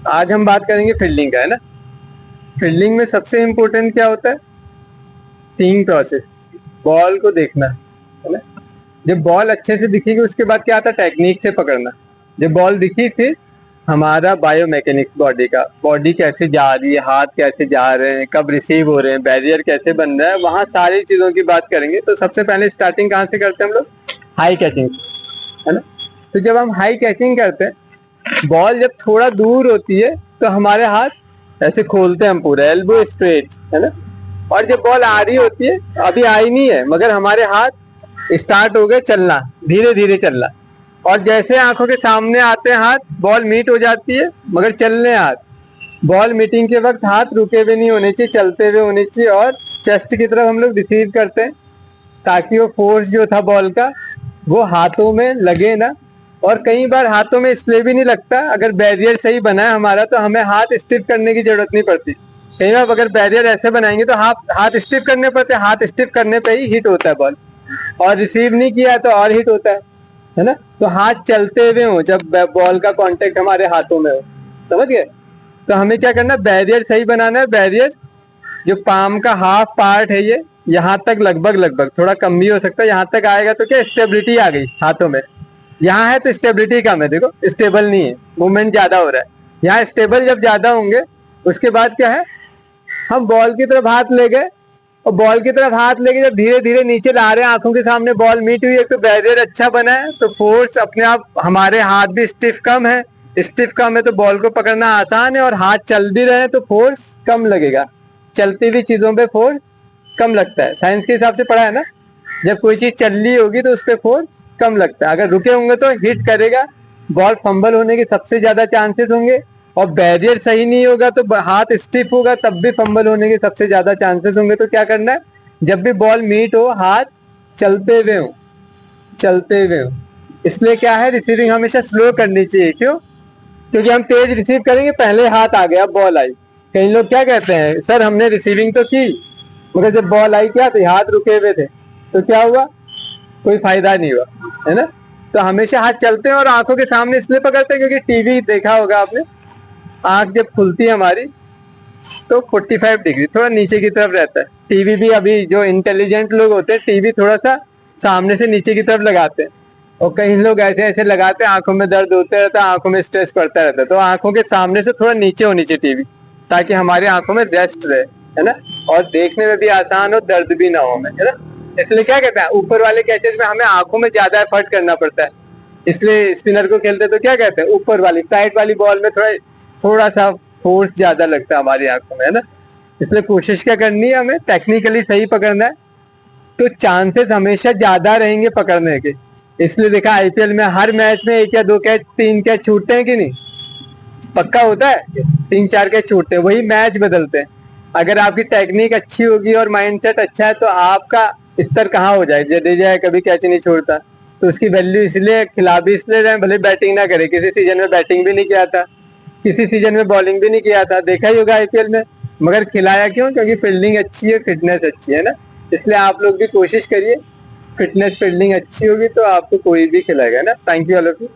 आज हम बात करेंगे फील्डिंग का, है ना। फील्डिंग में सबसे इम्पोर्टेंट क्या होता है? सीइंग प्रोसेस, बॉल को देखना, है ना। जब बॉल अच्छे से दिखेगी उसके बाद क्या आता है? टेक्निक से पकड़ना। जब बॉल दिखी फिर हमारा बायोमैकेनिक्स, बॉडी का, बॉडी कैसे जा रही है, हाथ कैसे जा रहे हैं, कब रिसीव हो रहे हैं, बैरियर कैसे बन रहा है, वहां सारी चीजों की बात करेंगे। तो सबसे पहले स्टार्टिंग कहाँ से करते हैं हम लोग? हाई कैचिंग, है ना। तो जब हम हाई कैचिंग करते हैं, बॉल जब थोड़ा दूर होती है तो हमारे हाथ ऐसे खोलते हैं हम पूरा, एल्बो स्ट्रेट, है ना। और जब बॉल आ रही होती है, अभी आई नहीं है मगर हमारे हाथ स्टार्ट हो गए चलना, धीरे धीरे चलना। और जैसे आंखों के सामने आते हैं हाथ, बॉल मीट हो जाती है मगर चलने हाथ। बॉल मीटिंग के वक्त हाथ रुके हुए नहीं होने चाहिए, चलते हुए होने चाहिए। और चेस्ट की तरफ हम लोग रिसीव करते हैं ताकि वो फोर्स जो था बॉल का वो हाथों में लगे ना। और कई बार हाथों में इसलिए भी नहीं लगता, अगर बैरियर सही बना है हमारा तो हमें हाथ स्टिफ करने की जरूरत नहीं पड़ती। कई बार अगर बैरियर ऐसे बनाएंगे तो हाथ स्टिफ करने पड़ते, हाथ स्टिफ करने पे ही हिट होता है बॉल। और रिसीव नहीं किया तो और हिट होता है ना। तो हाथ चलते हुए हो जब बॉल का कांटेक्ट हमारे हाथों में हो, समझ गए। तो हमें क्या करना है? बैरियर सही बनाना है। बैरियर जो पाम का हाफ पार्ट है ये यहाँ तक, लगभग लगभग, थोड़ा कम भी हो सकता है, यहाँ तक आएगा तो क्या स्टेबिलिटी आ गई हाथों में। यहाँ है तो स्टेबिलिटी कम है, देखो स्टेबल नहीं है, मूवमेंट ज्यादा हो रहा है। यहाँ स्टेबल जब ज्यादा होंगे उसके बाद क्या है, हम बॉल की तरफ हाथ ले गए, और बॉल की तरफ हाथ लेके जब धीरे धीरे नीचे ला रहे हैं, आंखों के सामने बॉल मीट हुई है तो बैरियर अच्छा बना है, तो फोर्स अपने आप, हमारे हाथ भी स्टिफ कम है, स्टिफ कम है तो बॉल को पकड़ना आसान है। और हाथ चल भी रहे हैं तो फोर्स कम लगेगा, चलती हुई चीजों पे फोर्स कम लगता है। साइंस के हिसाब से पढ़ा है ना, जब कोई चीज चल रही होगी तो उस पर फोर्स कम लगता है, अगर रुके होंगे तो हिट करेगा, बॉल फंबल होने के सबसे ज्यादा चांसेस होंगे। और बैरियर सही नहीं होगा तो हाथ स्टिफ होगा, तब भी फंबल होने के सबसे ज्यादा चांसेस होंगे। तो क्या करना है? जब भी बॉल मीट हो, हाथ चलते हुए हो, चलते हुए हो। इसलिए क्या है, रिसीविंग हमेशा स्लो करनी चाहिए। क्यों? क्योंकि हम तेज रिसीव करेंगे, पहले हाथ आ गया, बॉल आई। कई लोग क्या कहते हैं, सर हमने रिसीविंग तो की मगर जब बॉल आई क्या तो हाथ रुके हुए थे, तो क्या हुआ? कोई फायदा नहीं हुआ, है ना। तो हमेशा हाथ चलते हैं और आंखों के सामने इसलिए पकड़ते हैं क्योंकि टीवी देखा होगा आपने, आंख जब खुलती है हमारी तो 45 डिग्री थोड़ा नीचे की तरफ रहता है। टीवी भी, अभी जो इंटेलिजेंट लोग होते हैं टीवी थोड़ा सा सामने से नीचे की तरफ लगाते हैं, और कई लोग ऐसे ऐसे लगाते हैं, आंखों में दर्द होता रहता है, आंखों में स्ट्रेस पड़ता रहता है। तो आंखों के सामने से थोड़ा नीचे होनी चाहिए टीवी, ताकि हमारी आंखों में रेस्ट रहे, है ना। और देखने में भी आसान हो, दर्द भी ना हो हमें, है ना। इसलिए क्या कहते हैं, ऊपर वाले कैचेस में हमें आंखों में ज्यादा एफर्ट करना पड़ता है। इसलिए स्पिनर को खेलते तो क्या कहते हैं, ऊपर वाली साइड वाली बॉल में थोड़ा थोड़ा सा फोर्स ज्यादा लगता है हमारी आंखों में, है ना। इसलिए कोशिश क्या करनी है, हमें टेक्निकली सही पकड़ना है, तो चांसेस हमेशा ज्यादा रहेंगे पकड़ने के। इसलिए देखा आईपीएल में हर मैच में एक या दो कैच, तीन कैच छूटते हैं कि नहीं? पक्का होता है, तीन चार कैच छूटते हैं, वही मैच बदलते हैं। अगर आपकी टेक्निक अच्छी होगी और माइंडसेट अच्छा है तो आपका स्तर कहाँ हो जाए, जडेजा है कभी कैच नहीं छोड़ता, तो उसकी वैल्यू इसलिए, खिलाड़ी इसलिए रहे भले बैटिंग ना करे, किसी सीजन में बैटिंग भी नहीं किया था, किसी सीजन में बॉलिंग भी नहीं किया था, देखा ही होगा आईपीएल में, मगर खिलाया क्यों? क्योंकि फील्डिंग अच्छी है, फिटनेस अच्छी है ना। इसलिए आप लोग भी कोशिश करिए, फिटनेस फील्डिंग अच्छी होगी तो आपको कोई भी खिलाएगा, ना। Thank you all of you.